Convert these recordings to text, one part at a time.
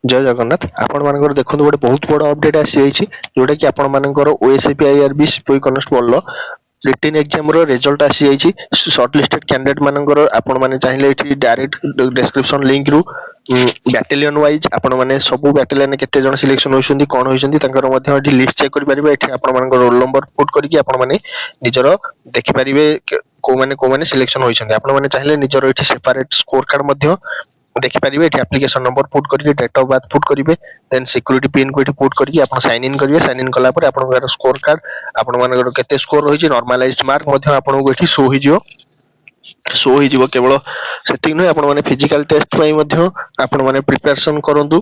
जय जगन्नाथ आपण मानकर देखो गोटे बहुत बड़ अपडेट आसी जोटा कि आपण मानकर ओएसआईपी आईआरबी सिपाही कॉन्स्टेबल रिटन एग्जाम रो रिजल्ट आसी जाइछि शॉर्ट लिस्टेड कैंडिडेट मानकर आपण माने चाहिले एठी डायरेक्ट डिस्क्रिप्शन लिंक रु बैटालियन वाइज आपण माने सब बैटालियन केते जण सिलेक्शन होइछन्ती कोन होइछन्ती तांकर मध्ये एठी लिस्ट चेक करि परिबे एठी आपण मानकर रोल नंबर पुट करके आपण माने निजरो देखि परिबे को माने सिलेक्शन होइछन्ती आपण माने चाहिले निजरो एठी सेपरेट स्कोर कार्ड मध्ये देखि परिबे एठी एप्लीकेशन नंबर पुट करके डेट ऑफ बर्थ पुट करिवे देन सिक्योरिटी पिन को एठी पुट करके आपण साइन इन करिवे साइन इन कला पर आपण स्कोर कार्ड आपण मानकर केते स्कोर रहिछि नॉर्मलाइज्ड मार्क मध्ये आपण को एठी शो होई जिवो केवल सेतिक नै आपण माने फिजिकल टेस्ट पई मध्ये आपण माने प्रिपरेशन करंतु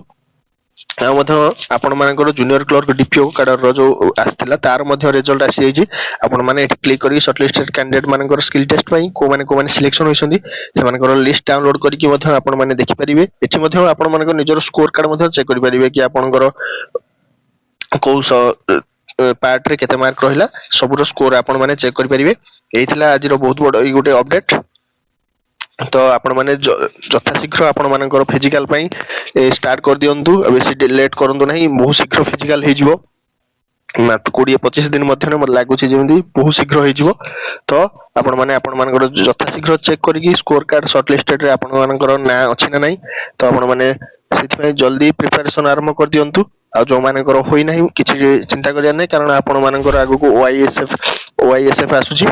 आ मध्ये आपण मानकर जूनियर क्लर्क डीपीओ काडर रो जो आस्थिला तार मध्ये रिजल्ट आसी जाइछि आपण माने एठी क्लिक करी शॉर्टलिस्टेड कैंडिडेट मानकर स्किल टेस्ट पई को माने सिलेक्शन होइसंदी से मानकर लिस्ट डाउनलोड करके मध्ये आपण माने देखि परिबे एठी मध्ये आपण मानकर निजर स्कोर कार्ड मध्ये चेक करि परिबे कि आपनकर को पार्ट रे केते मार्क रहिला सबरो स्कोर आपण माने चेक करि परिबे एथिला आज रो बहुत बड़ गोटे अपडेट तो आपण माने यथाशीघ्र आपण मानकर फिजिकल पई स्टार्ट कर दियंतु बेसी लेट करंतु नाही बहुत शीघ्र फिजिकल हे जिवो मात्र 20-25 दिन मध्य मत लागुछि जेमि बहुत शीघ्र हे जिवो तो आपण मानकर यथाशीघ्र चेक करिकि स्कोर कार्ड शॉर्ट लिस्टेड रे आपण मानकर ना अछि ना नाही तो आपण माने सेति पई जल्दी प्रिपरेशन आरंभ कर दियंतु आ जो मानकर होई नाही किछि चिंता करिया नै कारण आपण मानकर आगु को ओआईएसएफ आसुछि